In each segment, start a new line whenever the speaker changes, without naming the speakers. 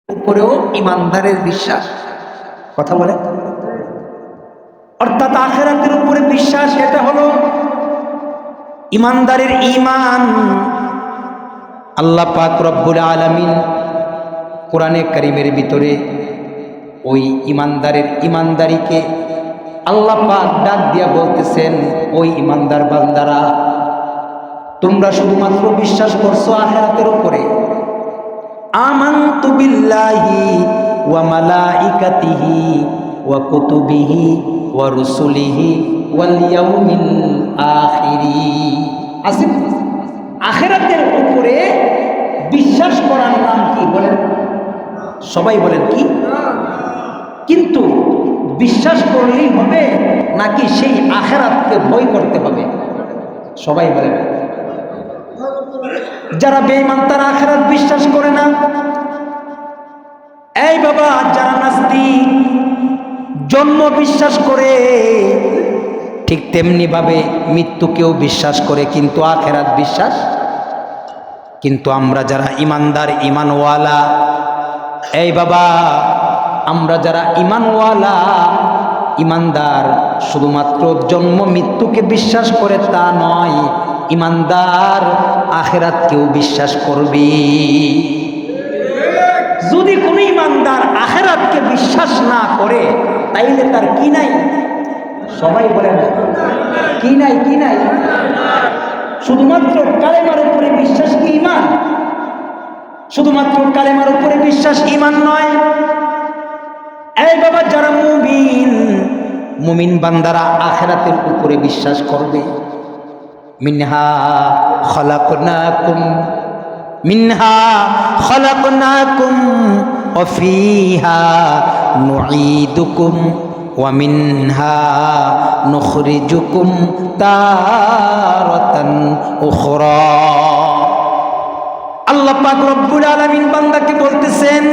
উপরেও ইমানদারের বিশ্বাস। কথা বলে, অর্থাৎ আখিরাতের উপরে বিশ্বাস, এটা হলো ইমানদারের ঈমান। আল্লাহ পাক রব্বুল আলামিন কোরআনে কারীমের ভিতরে ওই ইমানদারের ইমানদারিকে আল্লাহ পাক ডাক দিয়া বলতেছেন, ওই ইমানদার বান্দারা, তোমরা শুধুমাত্র বিশ্বাস করছো আখিরাতের উপরে। আমানতু বিল্লাহি ওয়া মালাইকাতিহি ওয়া কুতুবিহি ওয়া রুসুলিহি ওয়াল ইয়াউমিল আখিরি। আসিফ, আখিরাতের উপরে বিশ্বাস করার নাম কি বলেন? সবাই বলেন কি? কিন্তু বিশ্বাস করলেই হবে নাকি সেই আখিরাতকে ভয় করতে হবে? সবাই বলেন। যারা বেঈমান তারা আখিরাত বিশ্বাস করে না। এই বাবা, যারা নাস্তিক, জন্ম বিশ্বাস করে, ঠিক তেমনি ভাবে মৃত্যুকেও বিশ্বাস করে, কিন্তু আখিরাত বিশ্বাস। কিন্তু আমরা যারা ইমানদার, ইমানওয়ালা, এই বাবা, আমরা যারা ইমানওয়ালা, ইমানদার, শুধুমাত্র জন্ম মৃত্যুকে বিশ্বাস করে তা নয়, ইমানদার আখিরাতকেও বিশ্বাস করবে। যদি কোনো ইমানদার আখিরাতকে বিশ্বাস না করে, তাইলে তার কি নাই? সবাই বলেন কি নাই? কি নাই? শুধুমাত্র কালেমার উপরে বিশ্বাস কি ঈমান? শুধুমাত্র কালেমার উপরে বিশ্বাস ঈমান নয়। এই বাবা, যারা মুমিন, মুমিন বান্দারা আখিরাতের উপরে বিশ্বাস করবে। মিনহা খালাকনাকুম ওয়া ফিহা নুঈদুকুম ওয়া মিনহা নুখরিজুকুম তারাতান উখরা। আল্লাহ পাক রব্বুল আলামিন বান্দাকে বলতেছেন,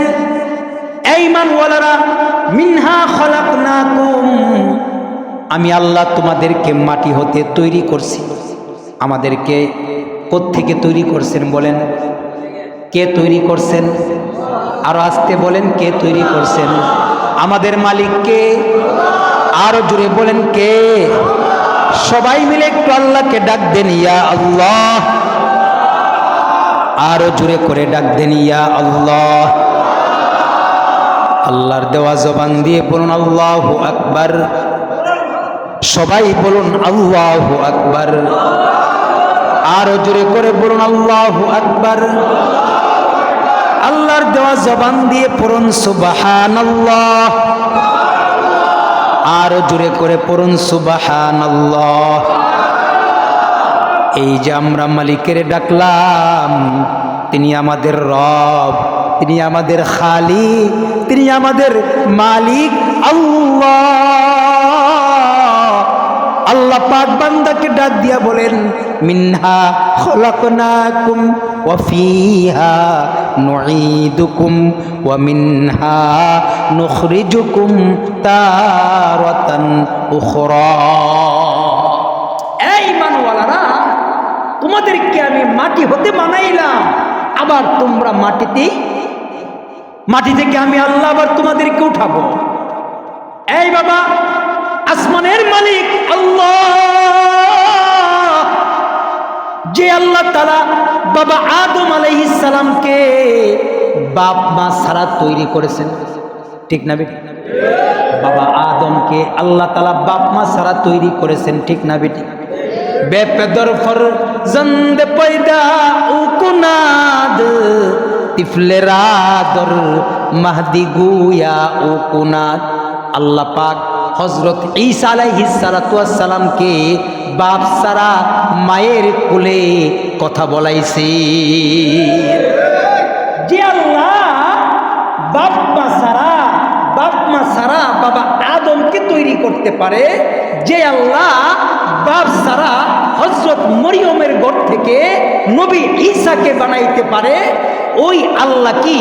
এই ঈমানওয়ালারা, মিনহা খালাকনাকুম, আমি আল্লাহ তোমাদেরকে মাটি হতে তৈরি করছি। আমাদেরকে কোত্থেকে তৈরি করছেন বলেন? কে তৈরি করছেন? আরো আস্তে বলেন, কে তৈরি করছেন? আমাদের মালিক কে? আরো জোরে বলেন, কে? সবাই মিলে একটু আল্লাহকে ডাক দেন, ইয়া আল্লাহ। আরো জোরে করে ডাক দেন, ইয়া আল্লাহ। আল্লাহর দেওয়া জবান দিয়ে বলুন আল্লাহু আকবার। সবাই বলুন আল্লাহু আকবার। আরো জোরে করে বলুন আল্লাহু আকবার। আল্লাহর দেওয়া জবান দিয়ে পড়ুন সুবহানাল্লাহ। আরো জোরে করে পড়ুন সুবহানাল্লাহ। এই যে আমরা মালিকের ডাকলাম, তিনি আমাদের রব, তিনি আমাদের খালিক, তিনি আমাদের মালিক আল্লাহ। আল্লাহ পাক বান্দাকে ডাক দিয়া বলেন, মিনহা খালাকনাকুম ওয়া ফিহা নুঈদুকুম ওয়া মিনহা নুখরিজুকুম তারাতান উখরা। এই ঈমানওয়ালারা, তোমাদেরকে আমি মাটি হতে বানাইলাম, আবার তোমরা মাটি থেকে আমি আল্লাহ আবার তোমাদেরকে উঠাবো। এই বাবা, আসমানের মালিক আল্লাহ, যে আল্লাহ তাআলা বাবা আদম আলাইহিস সালামকে বাপ মা ছাড়া তৈরি করেছেন, ঠিক না বেটি? বাবা আদমকে আল্লাহ তাআলা বাপ মা ছাড়া তৈরি করেছেন, ঠিক না বেটি? বেপেদর ফরজন্দ পয়দা উকুনাদ তিফলে রাদর মাহদি গুয়া উকুনাদ। আল্লাহ পাক হযরত ঈসা আলাইহিস সালাতু ওয়াস সালামকে বাপ ছাড়া মায়ের কোলে কথা বলাইছে। যে আল্লাহ বাপ মা ছাড়া বাবা আদমকে তৈরি করতে পারে, যে আল্লাহ বাপ ছাড়া হযরত মরিয়মের গর্ভ থেকে নবী ঈসাকে বানাইতে পারে, ওই আল্লাহ কি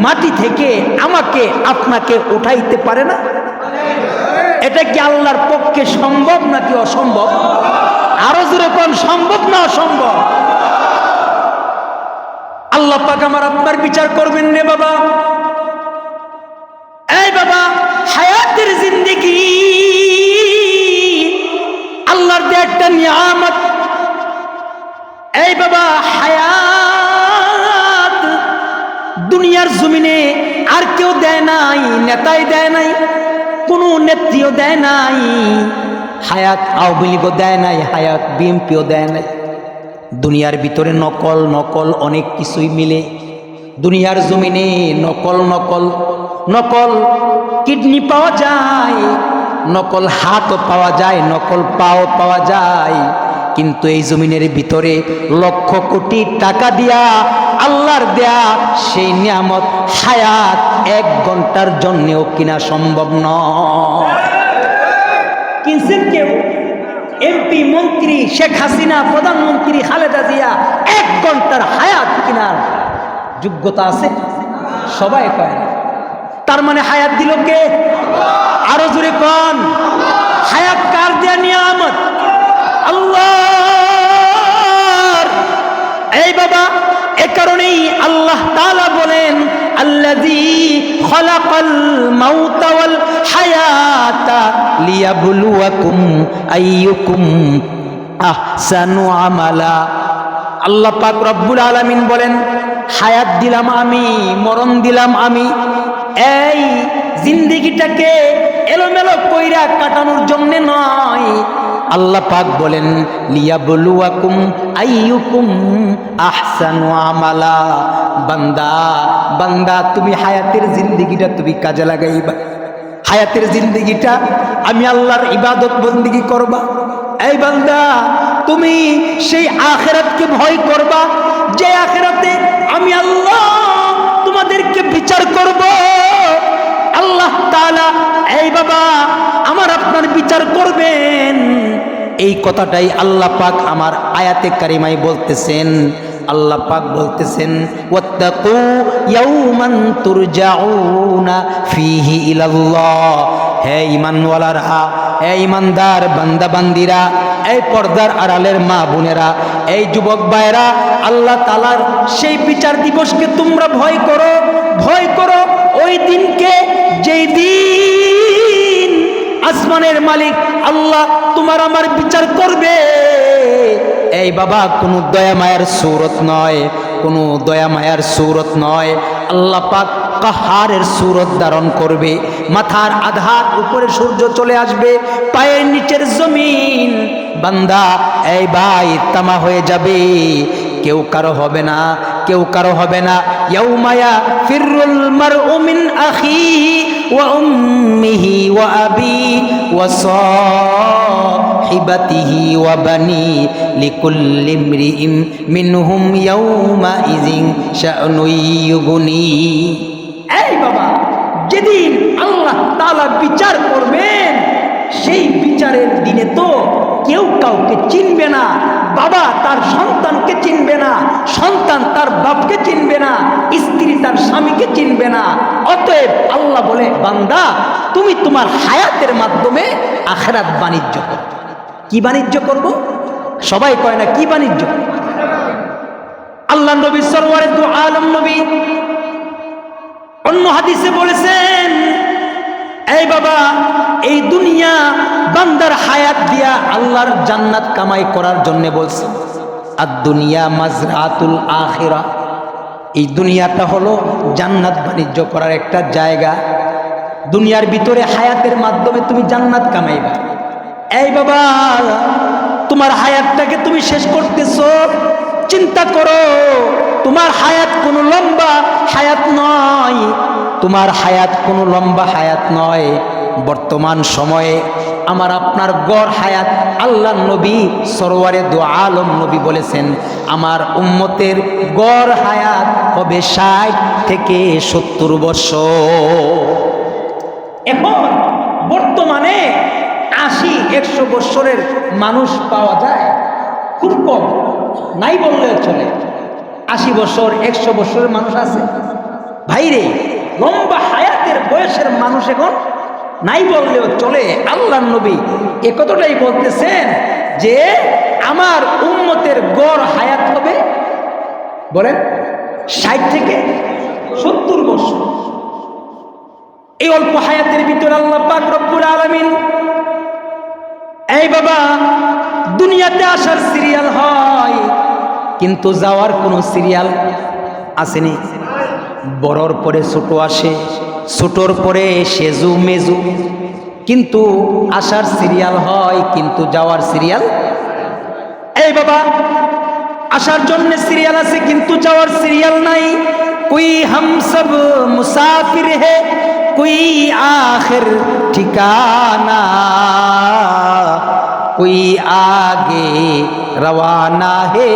মাটি থেকে আমাকে আপনাকে উঠাইতে পারে না? এটা কি আল্লাহর পক্ষে সম্ভব নাকি অসম্ভব? আরো জোরে কোন, সম্ভব না অসম্ভব? আল্লাহ পাক আমার আপনার বিচার করবেন রে বাবা। জমিনে আর কেউ দেয় নাই, নেতাই দেয় নাই, কোনো নেত্রীও দেয় নাই, হায়াত আওয়ামী লীগও দেয় নাই, হায়াত বিএনপিও দেয় নাই। দুনিয়ার ভিতরে নকল নকল অনেক কিছুই মিলে। দুনিয়ার জমিনে নকল নকল নকল কিডনি পাওয়া যায়, নকল হাতও পাওয়া যায়, নকল পাও পাওয়া যায়। কিন্তু এই জমিনের ভিতরে লক্ষ কোটি টাকা দিয়া আল্লাহর দেয়া সেই নিয়ামত হায়াত 1 ঘন্টার জন্যেও কিনা সম্ভব নয়। কিনছেন কেউ? এমপি, মন্ত্রী, শেখ হাসিনা, প্রধানমন্ত্রী খালেদা জিয়া 1 ঘন্টার হায়াত কেনার যোগ্যতা আছে? সবাই কয় না। তার মানে হায়াত দিল কে? আরো জোরে কোন। হায়াত কার দেয়া নিয়ামত? আল্লাহর। এই বাবা, এ কারণেই আল্লাহ তাআলা বলেন আল্লাযী খালাকাল মাউতা ওয়াল হায়াতা লিয়াবলুয়াকুম আইয়ুকুম আহসানু আমালা। আল্লাহ পাক রব্বুল আলামিন বলেন, হায়াত দিলাম আমি, মরণ দিলাম আমি, এই জিন্দেগিটাকে এলোমেলো কইরা কাটানোর জন্য নয়। আল্লাহ পাক বলেন লিয়াবলুয়াকুম আইয়ুকুম আহসানু আমালা। বান্দা বান্দা, তুমি হায়াতের জিন্দেগিটা তুমি কাজে লাগাইবা। হায়াতের জিন্দেগিটা আমি আল্লাহর ইবাদত বন্দেগী করবা। এই বান্দা, তুমি সেই আখিরাতকে ভয় করবা, যে আখিরাতে আমি আল্লাহ তোমাদেরকে বিচার করব। আল্লাহ তাআলা এই বাবা আমার আপনার বিচার করবেন। এই কথাটাই আল্লাহ পাক আমার আয়াতে কারিমায় বলতেছেন। আল্লাহ পাক বলতেছেন ওয়াত্তাকু ইয়াওমান তুরজাউনা ফিহি ইলাল্লাহ। হে ঈমানওয়ালারা, হে ঈমানদার বান্দা বান্দিরা, এই পর্দার আড়ালের মা বোনেরা, এই যুবক ভাইরা, আল্লাহ তাআলার সেই বিচার দিবসকে তোমরা ভয় করো, ভয় করো ওই দিনকে, যেই দিন আসমানের মালিক আল্লাহ তোমার আমার বিচার করবে। এই বাবা, কোনো দয়া মায়ার সূরত নয়, কোনো দয়া মায়ার সূরত নয়। আল্লাহ পাক কাহারের সূরত ধারণ করবে। মাথার আধার উপরে সূর্য চলে আসবে, পায়ের নিচের জমিন বান্দা এই ভাই তামা হয়ে যাবে। কেউ কারো হবে না, কেউ কারো হবে না। ইয়াউমা ইয়াফিরুল মারউ মিন আখিহি ওয়া উম্মিহি ওয়া আবিহি ওয়া সাহিবাতিহি ওয়া বানি লিকুল্লি ইমরিইম মিনহুম ইয়াউমা ইযিন শা'নুন ইউগনি। এই বাবা, যেদিন আল্লাহ তাআলা বিচার করবেন, সেই বিচারের দিনে তো কেউ কাউকে চিনবে না। বাবা তার সন্তানকে চিনবে না, সন্তান তার বাপকে চিনবে না, স্ত্রী তার স্বামীকে চিনবে না। অতএব আল্লাহ বলে, বান্দা তুমি তোমার হায়াতের মাধ্যমে আখিরাত বাণিজ্য করো। কি বাণিজ্য করব? সবাই কয় না কি বাণিজ্য? আল্লাহ নবী সরওয়ারে দু আলম নবী অন্য হাদিসে বলেছেন, এই বাবা এই দুনিয়া বান্দার হায়াত দিয়া আল্লাহর জান্নাত কামাই করার জন্য বলছে। আর দুনিয়া মাজরাতুল আখিরা, এই দুনিয়াটা হলো জান্নাত বাণিজ্য করার একটা জায়গা। দুনিয়ার ভিতরে হায়াতের মাধ্যমে তুমি জান্নাত কামাইবা। এই বাবা, তোমার হায়াতটাকে তুমি শেষ করতেছো, চিন্তা করো। তোমার হায়াত কোনো লম্বা হায়াত নয়, তোমার হায়াত কোনো লম্বা হায়াত নয়। বর্তমান সময়ে আমার আপনার গড় হায়াত, আল্লাহ নবী সরওয়ারে দু আলম নবী বলেছেন, আমার উম্মতের গড় হায়াত হবে 60 থেকে 70 বছর। এখন বর্তমানে 80-100 বছরের মানুষ পাওয়া যায় খুব কম, নাই বললেও চলে। 80 বছর 100 বছরের মানুষ আছে ভাইরে। লম্বা হায়াতের বয়সের মানুষ এখন নাই বললেও চলে। আল্লাহর নবী এ কথাটাই বলতেছেন যে আমার উম্মতের গড় হায়াত হবে, বলেন 60 থেকে 70 বছর। এই অল্প হায়াতের ভিতরে আল্লাহ পাক রব্বুল আলামিন এই বাবা দুনিয়াতে আসার সিরিয়াল হয়, কিন্তু যাওয়ার কোনো সিরিয়াল আসেনি। বড়র পরে ছোট আসে, ছোটর পরে সেজু মেজু, কিন্তু আসার সিরিয়াল হয় কিন্তু যাওয়ার সিরিয়াল। এই বাবা, আসার জন্য সিরিয়াল আছে কিন্তু যাওয়ার সিরিয়াল নাই। কোই হাম সব মুসাফির হে, কোই আখির ঠিকানা, कोई आगे रवाना है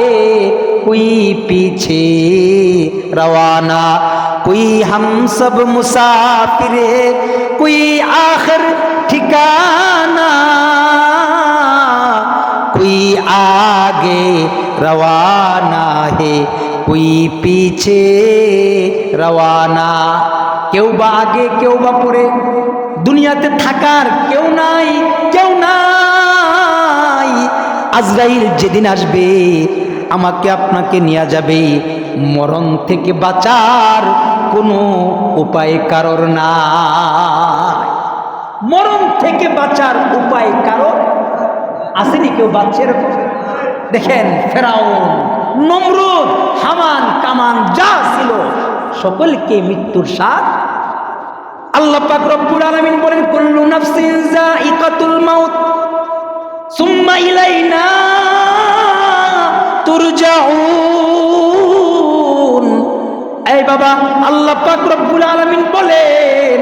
कोई पीछे रवाना, कोई हम सब मुसाफिर है कोई आखिर ठिकाना, कोई आगे रवाना है कोई पीछे रवाना। কেউ বা আগে কেউ বা পরে, দুনিয়াতে থাকার কেউ নাই, কেউ নাই। আজরাইল যেদিন আসবে আমাকে আপনাকে নিয়ে যাবে, মরণ থেকে বাঁচার কোনো উপায় কারোর নাই। মরণ থেকে বাঁচার উপায় কারোর আসেনি? কেউ বাঁচছে এরকম? দেখেন ফেরাউন, নমরুদ, হামান, কামান যা ছিল সকলকে মৃত্যুর স্বাদ। আল্লাহ পাক রব্বুল আলামিন বলেন কুল্লু নাফসিন যায়িকাতুল মাউত সুম্মা ইলাইনা তুরজাউন। এই বাবা, আল্লাহ পাক রব্বুল আলামিন বলেন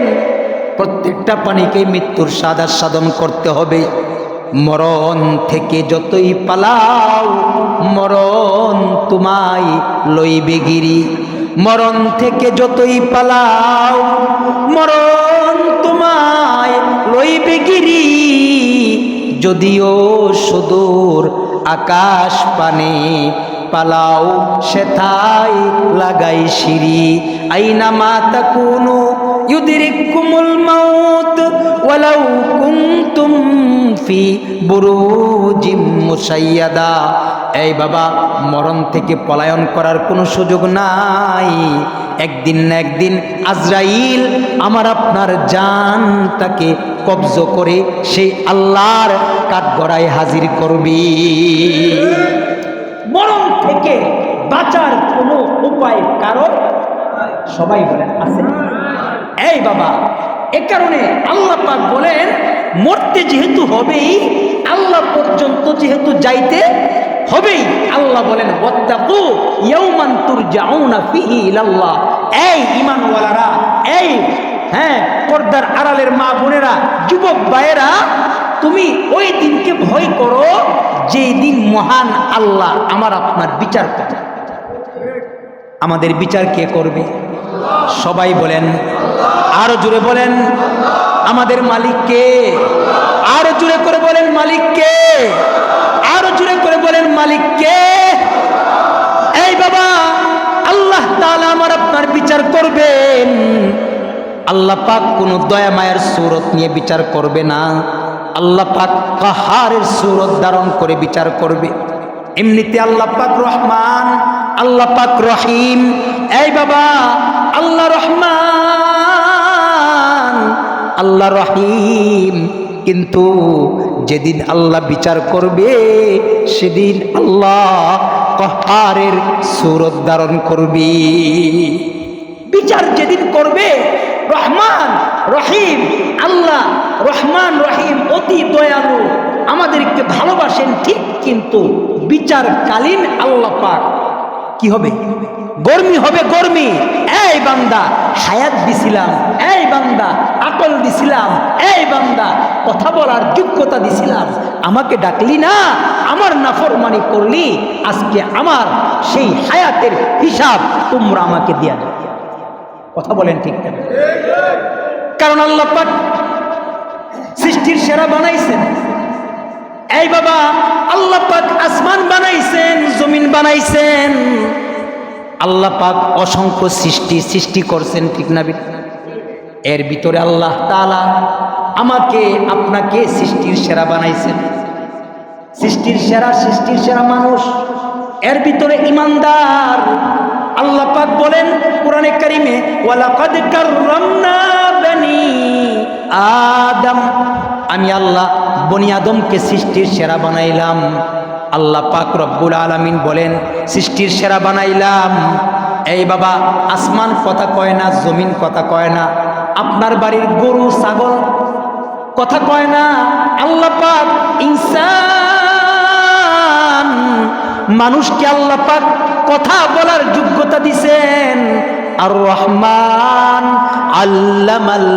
প্রত্যেকটা প্রাণীকে মৃত্যুর স্বাদ আস্বাদন করতে হবে। মরণ থেকে যতই পালাও মরণ তোমায় লইবে গিরি, মরণ থেকে যতই পালাও মরণ তোমায় লইবে গিরি, যদিও সুদূর আকাশ পানে পালাও সেথায় লাগাই সিঁড়ি। আইনা মা তাকুনু ইউদরিকুমুল মাউত ওয়ালাউ কুনতুম ফি বুরুজিম মুশাইয়াদা। এই বাবা, মরণ থেকে পলায়ন করার কোনো সুযোগ নাই। একদিন না একদিন আজরাইল আমার আপনার জানটাকে কবজ করে সেই আল্লাহর কাঠগড়ায় হাজির করবি। মরণ থেকে বাঁচার কোনো উপায় কারণ সবাই বলেন আছে? এই বাবা, এ কারণে আল্লাহ পাক বলেন মরতে যেহেতু হবেই, আল্লাহ পর্যন্ত যেহেতু যাইতে হবেই, আল্লাহ বলেন ওয়াত্তাকু ইয়াওমান তুরজাউনা ফিহি ইলাল্লাহ। এই ঈমানওয়ালারা, এই পর্দার আড়ালের মা বোনেরা, যুবক ভাইয়েরা, তুমি ওই দিনকে ভয় করো যেই দিন মহান আল্লাহ আমার আপনার বিচার করবে। আমাদের বিচার কে করবে? সবাই বলেন, আরো জোরে বলেন আমাদের মালিক কে? আরো জোরে করে বলেন মালিক কে? আরো জোরে করে বলেন মালিক কে? এই বাবা, আল্লাহ তাআলা আমার আপনার বিচার করবেন। আল্লাহ পাক কোনো দয়া মায়ের সূরত নিয়ে বিচার করবে না, আল্লাহ পাক কাহারের সূরত ধারণ করে বিচার করবে। এমনিতে আল্লাহ পাক রহমান, আল্লাহ পাক রহিম। এই বাবা, আল্লাহ রহমান, আল্লাহ রহিম, কিন্তু যেদিন আল্লাহ বিচার করবে সেদিন আল্লাহ কাহারের সূরত ধারণ করবে। বিচার যেদিন করবে রহমান রহিম, আল্লাহ রহমান রহিম অতি দয়ালু, আমাদেরকে ভালোবাসেন ঠিক, কিন্তু বিচারকালীন আল্লাহ পাক কি হবে? গরমি হবে, গরমি। এই বান্দা হায়াত দিছিলাম, এই বান্দা আকল দিছিলাম, এই বান্দা কথা বলার যোগ্যতা দিছিলাম, আমাকে ডাকলি না, আমার নাফরমানি করলি, আজকে আমার সেই হায়াতের হিসাব তোমরা আমাকে দিয়া দাও। কথা বলেন ঠিক না? কারণ আল্লাহ পাক সৃষ্টির সেরা বানাইছেন। এই বাবা, আল্লাহ পাক আসমান বানাইছেন, জমিন বানাইছেন, আল্লাহ পাক অসংখ্য সৃষ্টি করছেন, ঠিক না? এর ভিতরে আল্লাহ তাআলা আমাকে আপনাকে সৃষ্টির সেরা বানাইছেন। সৃষ্টির সেরা মানুষ, এর ভিতরে ইমানদার। আল্লাহ পাক বলেন কোরআনে কারিমে ওয়ালাকাদ কাররামনা বনি আদম, আমি আল্লাহ বনি আদমকে সৃষ্টির সেরা বানাইলাম। আল্লাহ পাক রব্বুল আলামিন বলেন সৃষ্টির সেরা বানাইলাম। এই বাবা আসমান কথা কয় না, জমিন কথা কয় না, আপনার বাড়ির গরু ছাগল কথা কয় না। আল্লাহ পাক ইনসান মানুষকে আল্লাহ পাক কথা বলার যোগ্যতা দিছেন। আর রহমান আল্লামাল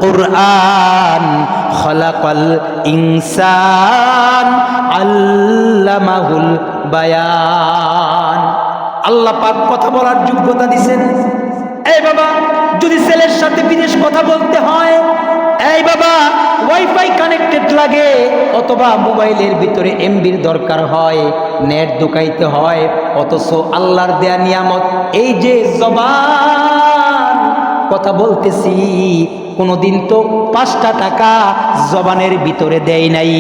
কুরআন খলাকাল ইনসান আল্লামাহুল বায়ান। আল্লাহ পাক কথা বলার যোগ্যতা দিছেন। এই বাবা যদি ছেলের সাথে বিদেশ কথা বলতে হয়, এই বাবা ওয়াইফাই কানেক্টেড লাগে অথবা মোবাইলের ভিতরে এমবির দরকার হয়, নেট ঢুকাইতে হয়, অথচ আল্লাহর দেয়া নিয়ামত এই যে জবান কথা বলতেছি, কোনোদিন তো 5টা টাকা জবানের ভিতরে দেয় নাই।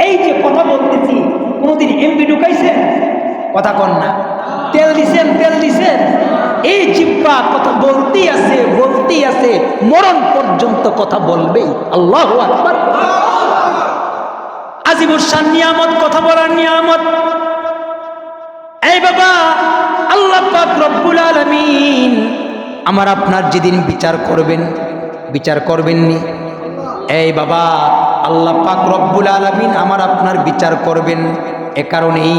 এই যে কথা বলতেছি, কোনোদিন এমবি ঢুকাইছেন? কথা কন না। তেল দিছেন? তেল দিছেন? এই জিহ্বা কথা বলতেই আছে, বলতেই আছে, মরণ পর্যন্ত কথা বলবেই। আল্লাহু আকবার। আজিমুর শান নিয়ামত, কথা বলার নিয়ামত। এই বাবা আল্লাহ পাক রব্বুল আলামিন আমার আপনার যেদিন বিচার করবেন, বিচার করবেননি? এই বাবা আল্লাহ পাক রব্বুল আলামিন আমার আপনার বিচার করবেন। এ কারণেই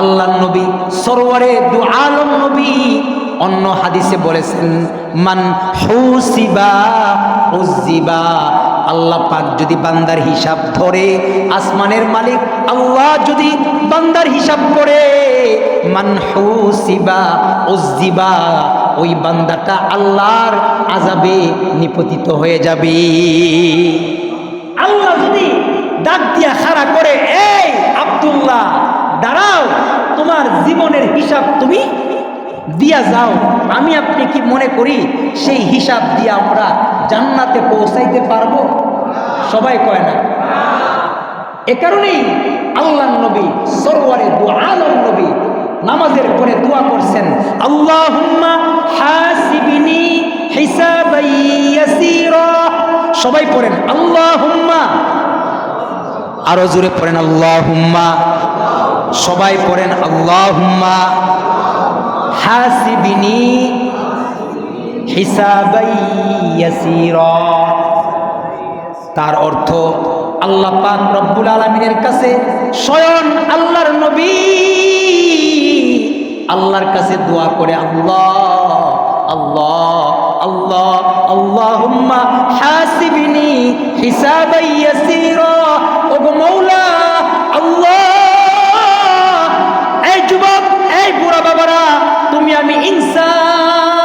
আল্লাহর নবী সরওয়ারে দু আলম নবী অন্য হাদিসে বলেছেন, মান হুসিবা উযিবা। আল্লাহ পাক যদি বান্দার হিসাব ধরে, আসমানের মালিক আল্লাহ যদি বান্দার হিসাব করে, মান হুসিবা উযিবা, ওই বান্দাটা আল্লাহর আযাবে নিপতিত হয়ে যাবে। আল্লাহ যদি ডাক দিয়া খাড়া করে, এই আব্দুল্লাহ দাঁড়াও, তোমার জীবনের হিসাব তুমি দিয়া যাও, আমি আপনি কি মনে করি সেই হিসাব দিয়ে আমরা জান্নাতে পৌঁছাইতে পারবো? সবাই কয় না। এ কারণেই আল্লাহর নবী সরওয়ারে দু আলম নবী নামাজের পরে দোয়া করছেন, আল্লাহুম্মা হাসিবনি হিসাবান ইয়াসীরা। সবাই পড়েন আল্লাহুম্মা, আরো জোরে পড়েন আল্লাহুম্মা। সবাই পড়েন আল্লাহুম্মা হাসিবনি হিসাবান ইয়াসীরা। তার অর্থ আল্লাহ পাক রব্বুল আলামিনের কাছে স্বয়ং আল্লাহর নবী আল্লাহর কাছে দোয়া করে, আল্লাহ আল্লাহ আল্লাহ আল্লাহুম্মা হাসিবনি হিসাবান ইয়াসীরা। ওগো মাওলা আল্লাহ, এই যুবক, এই বুড়া বাবারা, তুমি আমি ইনসান,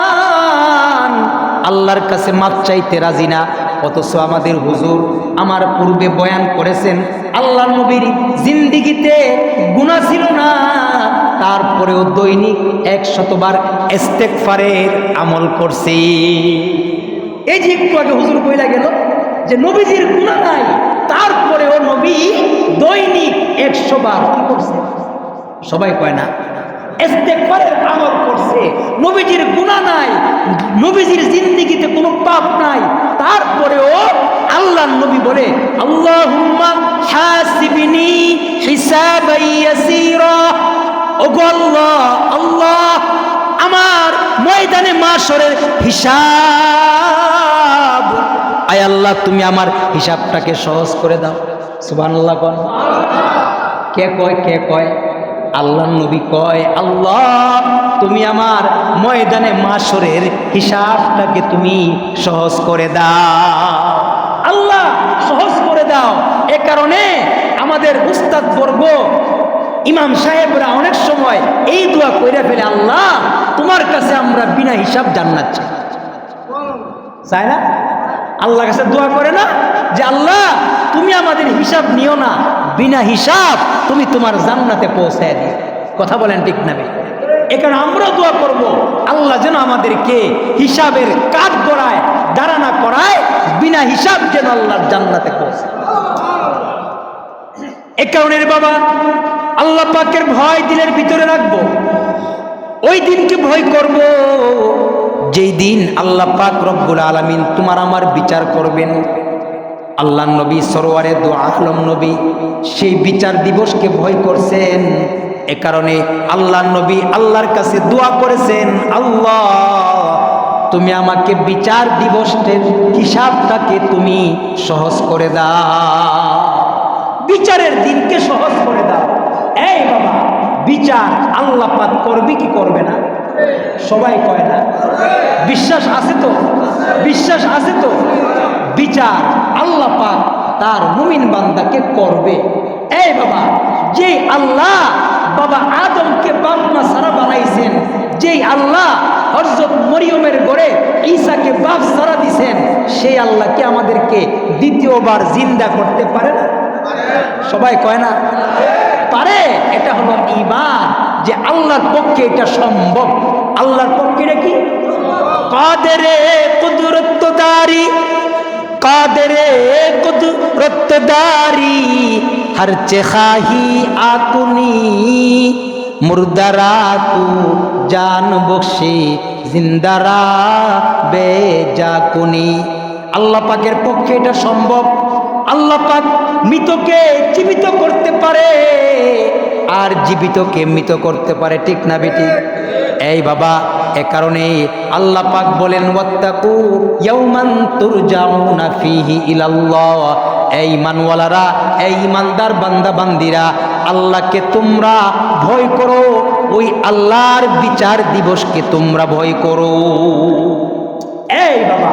আল্লাহর কাছে মাপ চাইতে রাজি না, অথচ আমাদের হুজুর আমার পূর্বে বয়ান করেছেন আল্লাহ নবীর জিন্দিগিতে গুনাহ ছিল না, তারপরেও দৈনিক 100 বার ইস্তেগফারের আমল করছি। এই যে একটু আগে হুজুর কইলা গেল যে নবীজির গুনাহ নাই, তারপরেও নবী দৈনিক 100 বার কি করছে? সবাই কয় না, ইস্তেগফারের আমল করছে। নবীজির গুনাহ নাই, নবীজির জিন্দেগিতে কোনো পাপ নাই, তারপরেও আল্লাহর নবী বলে, আল্লাহুম্মা হাসিবনি হিসাবান ইয়াসীরা। ওগো আল্লাহ আল্লাহ, আমার ময়দানে মাশরের হিসাব, আয় আল্লাহ তুমি আমার হিসাবটাকে সহজ করে দাও। সুবহানাল্লাহ কোন? কে কয়? কে কয়? আল্লাহর নবী কয়, আল্লাহ তুমি আমার ময়দানে মাশরের হিসাবটাকে তুমি সহজ করে দাও। আল্লাহ সহজ করে দাও। এ কারণে আমাদের উস্তাদ বর্গ, ইমাম সাহেবরা অনেক সময় এই দোয়া কইরা ফেলে, আল্লাহ তোমার কাছে আমরা বিনা হিসাব জান্নাত চাই। চায় না? আল্লাহর কাছে দোয়া করে না যে আল্লাহ তুমি আমাদের হিসাব নিও না, বিনা হিসাব তুমি তোমার জান্নাতে পৌঁছায় দিও। কথা বলেন ঠিক না? এখানে আমরা দোয়া করব আল্লাহ যেন আমাদেরকে হিসাবের কাঠ গড়ায় দাঁড়ানা করায়, বিনা হিসাব যেন আল্লাহর জান্নাতে পৌঁছায়। এ কারণে বাবা আল্লাহ পাকের ভয় দিলের ভিতরে রাখবো। ওই দিনকে ভয় করব যেই দিন আল্লাহ পাক রব্বুল আলামিন তোমার আমার বিচার করবেন। আল্লাহ নবী সরওয়ারে দু আলম নবী সেই বিচার দিবসকে ভয় করছেন। এ কারণে আল্লাহর নবী আল্লাহর কাছে দোয়া করেছেন, আল্লাহ তুমি আমাকে বিচার দিবসের হিসাবটাকে তুমি সহজ করে দাও, বিচারের দিনকে সহজ করে দাও। এই বাবা, বিচার আল্লাহ পাক করবে কি করবে না? সবাই কয় না? বিশ্বাস আছে তো? বিশ্বাস আছে তো? বিচার আল্লাহ পাক তার মুমিন বান্দাকে করবে। এই বাবা, যেই আল্লাহ বাবা আদমকে বাপ মা ছাড়া বানাইছেন, যেই আল্লাহ হযরত মরিয়মের ঘরে ঈসাকে বাপ ছাড়া দিছেন, সেই আল্লাহকে আমাদেরকে দ্বিতীয়বার জিন্দা করতে পারে না? সবাই কয় না? পারে। এটা হলো ঈমান, যে আল্লাহর পক্ষে এটা সম্ভব। আল্লাহর পক্ষে এটা কি? কাদেরে কুদরতদারি, কাদেরে কুদরতদারি, हर चेखाही आकुनी मुर्दारा तू जान बख्शे जिंदारा बेजाकुनी। আল্লাহ পাকের পক্ষে এটা সম্ভব। আল্লাহ পাক মৃতকে জীবিত করতে পারে আর জীবিতকে মৃত করতে পারে, ঠিক না বেটি? এই বাবা, এ কারণে আল্লাহ পাক বলেন, ওয়াত্তাকু ইয়াউমান তুরজাউনা ফীহি ইলাল্লাহ। এই ইমানওয়ালারা, এই ইমানদার বান্দা বান্দিরা, আল্লাহকে তোমরা ভয় করো, ওই আল্লাহর বিচার দিবসকে তোমরা ভয় করো। এই বাবা,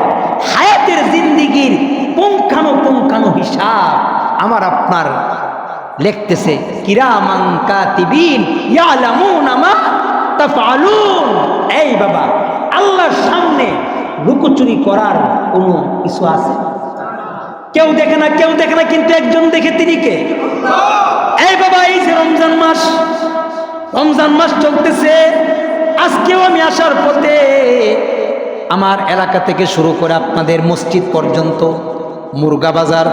হায়াতের জিন্দিগির পুঙ্খানু হিসাব আমার আপনার লিখতেছে কিরামান কাতিবিন ইয়ালামুনা মা তাফআলুন। এই বাবা, আল্লাহর সামনে লুকোচুরি করার কোনো কিছু আছে? কেউ দেখে না, কেউ দেখে না, কিন্তু একজন দেখে, তিনি কে? এই বাবা, এই যে রমজান মাস, রমজান মাস চলতেছে। আজকেও আমি আসার পথে আমার এলাকা থেকে শুরু করে আপনাদের মসজিদ পর্যন্ত, মুরগা বাজার,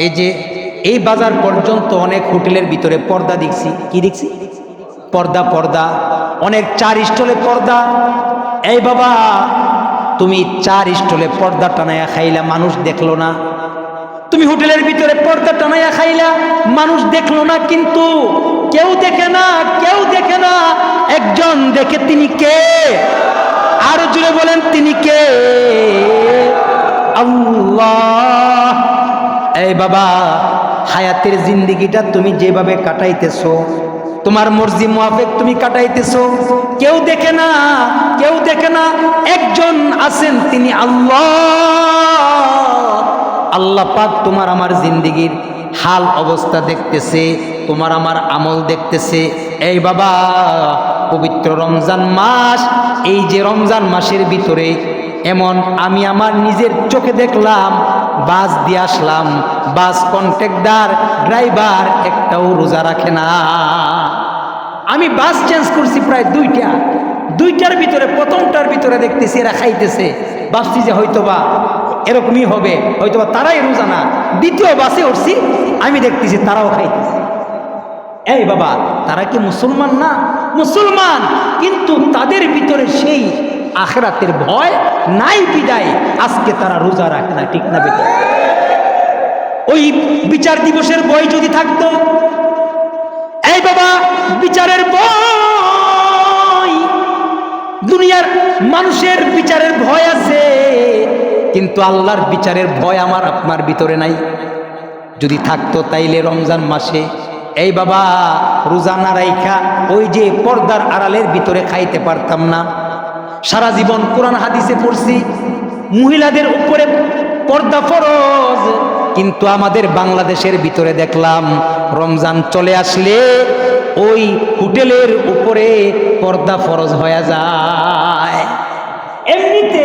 এই যে এই বাজার পর্যন্ত অনেক হোটেলের ভিতরে পর্দা দেখছি। কি দেখছি? পর্দা, পর্দা। অনেক চার স্টলে পর্দা। এই বাবা, তুমি চার স্টলে পর্দা টানাইয়া খাইলা, মানুষ দেখলো না। তুমি হোটেলের ভিতরে পর্দা টানাইয়া খাইলা, মানুষ দেখলো না, কিন্তু কেউ দেখে না, কেউ দেখে না, একজন দেখে, তিনি কে? আরো জুড়ে বলেন, তিনি কে? আল্লাহ। এই বাবা, হায়াতের জিন্দিগিটা তুমি যেভাবে কাটাইতেছো, তোমার মর্জি মুআফিক তুমি কাটাইতেছো, কেউ দেখে না, কেউ দেখে না, একজন আছেন, তিনি আল্লাহ। আল্লাহ পাক তোমার আমার জিন্দিগির হাল অবস্থা দেখতেছে, তোমার আমার আমল দেখতেছে। এই বাবা, পবিত্র রমজান মাস, এই যে রমজান মাসের ভিতরে এমন আমি আমার নিজের চোখে দেখলাম, বাস দিয়ে আসলাম, বাস কন্ট্রাক্টর ড্রাইভার একটাও রোজা রাখে না। আমি বাস চেঞ্জ করছি প্রায় দুইটার ভিতরে, প্রথমটার ভিতরে দেখতেছি এরা খাইতেছে, ভাবছি যে হয়তোবা এরকমই হবে, হয়তোবা তারাই রোজা না। দ্বিতীয় বাসে উঠছি, আমি দেখতেছি তারাও খাইতেছে। এই বাবা, তারা কি মুসলমান না? মুসলমান, কিন্তু তাদের ভিতরে সেই আখিরাতের ভয় নাই বিদায় আজকে তারা রোজা রাখে না, ঠিক না বেটা? ওই বিচার দিবসের ভয় যদি থাকতো, এই বাবা, বিচারের ভয়, দুনিয়ার মানুষের বিচারের ভয় আছে, কিন্তু আল্লাহর বিচারের ভয় আমার আপনার ভিতরে নাই। যদি থাকতো তাইলে রমজান মাসে এই বাবা রোজা না রাইখা ওই যে পর্দার আড়ালের ভিতরে খাইতে পারতাম না। সারা জীবন কোরআন হাদিসে পড়ছি মহিলাদের উপরে পর্দা ফরজ, কিন্তু আমাদের বাংলাদেশের ভিতরে দেখলাম রমজান চলে আসলে ওই হোটেলের উপরে পর্দা ফরজ হয়ে যায়। এমনিতে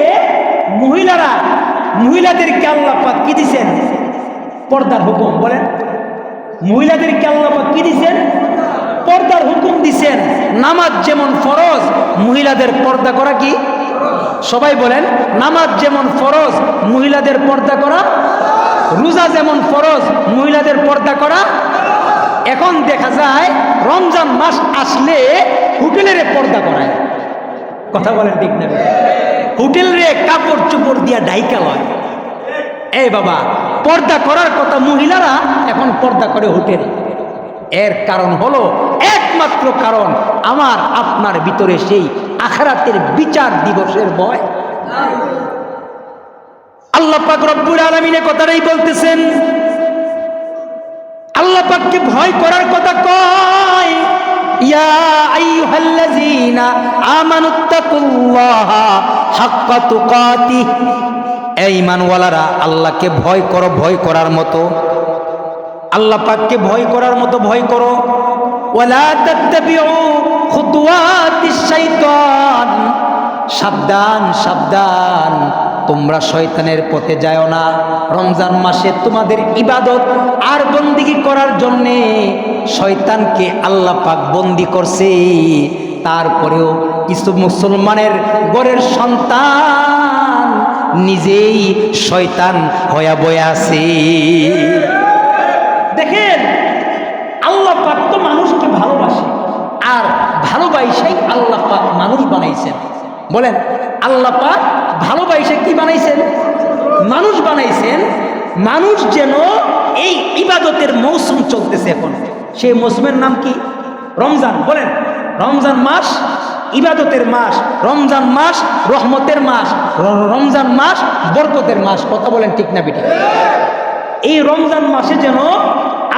মহিলাদেরকে আল্লাহ পাক কি দিছেন? পর্দার হুকুম। বলেন, মহিলাদেরকে আল্লাহ পাক কি দিছেন? পর্দার হুকুম দিছেন। নামাজ যেমন ফরজ, মহিলাদের পর্দা করা কি? সবাই বলেন, নামাজ যেমন ফরজ, মহিলাদের পর্দা করা। রোজা যেমন ফরজ, মহিলাদের পর্দা করা। এখন দেখা যায় রমজান মাস আসলে হোটেলের পর্দা করায়। কথা বলেন, ঠিক না? হোটেলের কাপড় চোপড় দিয়া ডাইকা লয়। এই বাবা, পর্দা করার কথা মহিলারা এখন পর্দা করে হোটেল। এর কারণ হলো, একমাত্র কারণ, আমার আপনার ভিতরে সেই আখিরাতের বিচার দিবসের ভয়। আল্লাহ পাক রব্বুল আলামিন এই কথাটাই বলতেছেন। আল্লাহ পাককে ভয় করার কথা কয়, ইয়া আইয়ুহাল্লাযীনা আমানুত্তাকুল্লাহা হাক্কা তুকাতিহ, এই ঈমানওয়ালারা আল্লাহকে ভয় করো, ভয় করার মতো, আল্লাহ পাককে ভয় করার মতো ভয় করো। ওয়ালা তাত্তাবিউ খুতুওয়াতিশ শাইতান, সাবধান সাবধান, তোমরা শয়তানের পথে যাও না। রমজান মাসে তোমাদের ইবাদত আর বন্দিগি করার জন্যে শয়তানকে আল্লাহ পাক বন্দি করছে। তারপরেও কিছু মুসলমানের ঘরের সন্তান নিজেই শয়তান হয়ে বয়ে আছে। দেখেন, আল্লাহ পাক তো মানুষকে ভালোবাসে, আর ভালোবাসাই আল্লাহ পাক মানুষ বানাইছেন। বলেন, আল্লাহ পাক ভালোবাসে কি বানাইছেন? মানুষ বানাইছেন। মানুষ যেন এই ইবাদতের মৌসুম চলতেছে এখন, সেই মৌসুমের নাম কি? রমজান। বলেন, রমজান মাস ইবাদতের মাস, রমজান মাস রহমতের মাস, রমজান মাস বরকতের মাস। কথা বলেন ঠিক না বেটি? এই রমজান মাসে যেন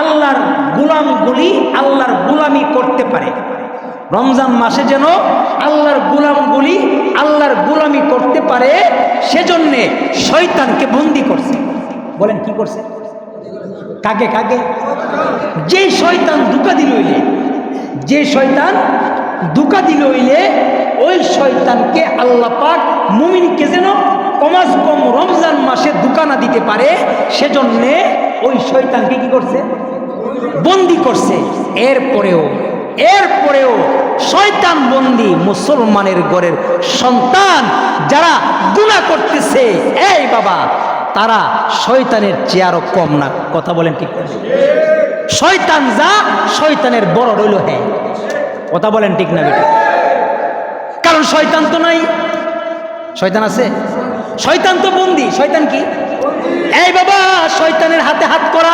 আল্লাহর গোলামগুলি আল্লাহর গোলামি করতে পারে, রমজান মাসে যেন আল্লাহর গোলামগুলি আল্লাহর গোলামি করতে পারে, সেজন্যে শয়তানকে বন্দি করছে। বলেন, কি করছে? কাকে কাকে? যে শয়তান ধোঁকা দিল হইলে, যে শয়তান ধোঁকা দিল হইলে ওই শয়তানকে আল্লাহ পাক মুমিনকে যেন কমাস কম রমজান মাসে ধোঁকা না দিতে পারে, সেজন্যে ওই শয়তানকে কি করছে? বন্দি করছে। এরপরেও শয়তান বন্দি মুসলমানের ঘরের সন্তান যারা গুনাহ করতেছে, এই বাবা, তারা শয়তানের চেয়ে আরো কম না। কথা বলেন ঠিক না? শয়তান যা, শয়তানের বড় রইল হ্যাঁ। কথা বলেন ঠিক না বেটা? কারণ শয়তান তো নাই, শয়তান আছে? শয়তান তো বন্দি। শয়তান কি? এই বাবা, শয়তানের হাতে হাত করা,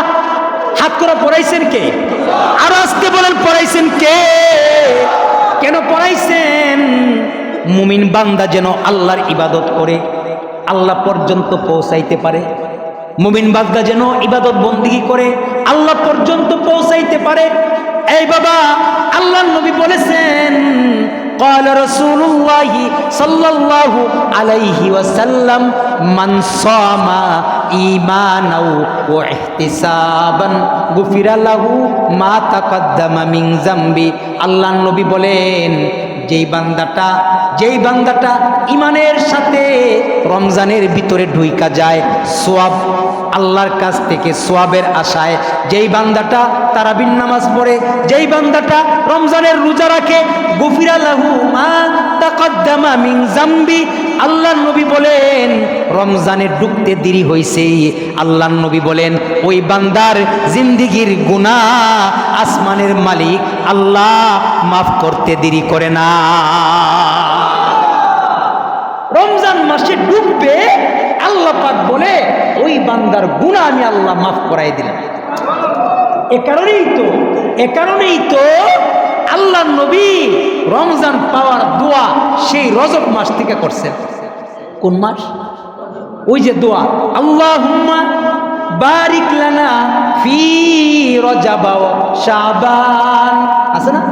হাত করা পড়াইছেন কে? আর আজকে বলেন, পড়াইছেন কে? কেন পড়াইছেন? মুমিন বান্দা যেন আল্লাহর ইবাদত করে আল্লাহ পর্যন্ত পৌঁছাইতে পারে, মুমিন বান্দা যেন ইবাদত বন্দিগি করে আল্লাহ পর্যন্ত পৌঁছাইতে পারে। এই বাবা, আল্লাহর নবী বলেছেন, قال رسول الله صلى الله عليه وسلم من صام إيمانا واحتسابا غفر له ما تقدم من ذنبه। আল্লাহর নবী বলেন, যেই বান্দাটা ইমানের সাথে রমজানের ভিতরে ঢুইকা যায়, সওয়াব আল্লাহর কাছ থেকে সওয়াবের আশায়, যেই বান্দাটা তারাবির নামাজ পড়ে, যেই বান্দাটা রমজানের রোজা রাখে, গুফিরা লাহু মা তাকদ্দামা মিন যামবি। আল্লাহর নবী বলেন, রমজানে ঢুকতে দেরি হইছে, আল্লাহর নবী বলেন ওই বান্দার জিন্দেগীর গুনাহ আসমানের মালিক আল্লাহ মাফ করতে দেরি করে না। রমজান মাসে ঢুকবে, আল্লাহ পাক বলে ওই বান্দার গুনাহ আমি আল্লাহ মাফ করাই দিলাম। এ কারণেই তো আল্লাহর নবী রমজান পাওয়ার দোয়া সেই রজব মাস থেকে করছেন। কোন মাস? ওই যে দোয়া, আল্লাহুম্মা বারিক লানা ফি রজব ওয়া শাবান, আছে না?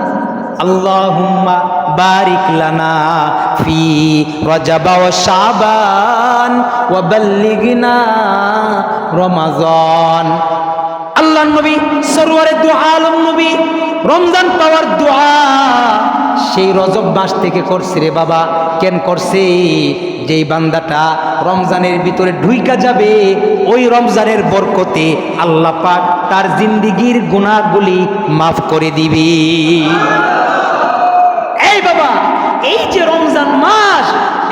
আল্লাহুম্মা বারিক লানা ফি রজব ওয়া শাবান ওয়া বাল্লিগনা রমাজান। আল্লাহর নবী সরওয়ারে দু আলম নবী রমজান পাওয়ার দোয়া সেই রজব মাস থেকে করছে রে বাবা। কেন করছে? যেই বান্দাটা রমজানের ভিতরে ঢুইকা যাবে, ওই রমজানের বরকতে আল্লাহ পাক তার জিন্দেগীর গুনাহগুলি মাফ করে দিবে। এই বাবা, এই যে রমজান মাস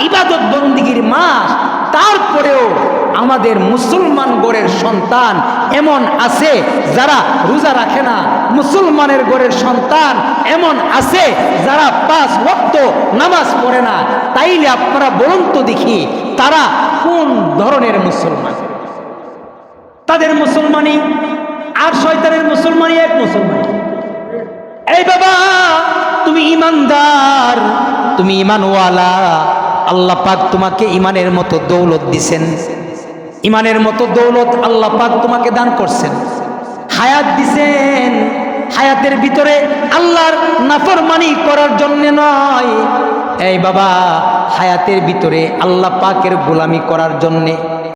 ইবাদত বন্দিগির মাস, তারপরেও আমাদের মুসলমান ঘরের সন্তান এমন আছে যারা রোজা রাখে না, মুসলমানের ঘরের সন্তান এমন আছে যারা 5 ওয়াক্ত নামাজ পড়ে না। তাইলে আপনারা বলুন তো দেখি, তারা কোন ধরনের মুসলমান? তাদের মুসলমানি আর শয়তানের মুসলমানি এক মুসলমান। এই বাবা তুমি ইমানদার, তুমি ইমানওয়ালা, আল্লাহ পাক তোমাকে ইমানের মতো দৌলত দিছেন, ইমানের মতো দৌলত আল্লাহ পাক তোমাকে দান করছেন, হায়াত দিছেন। হায়াতের ভিতরে আল্লাহর নাফরমানি করার জন্য নয়, এই বাবা হায়াতের ভিতরে আল্লাহ পাকের গোলামি করার জন্যে।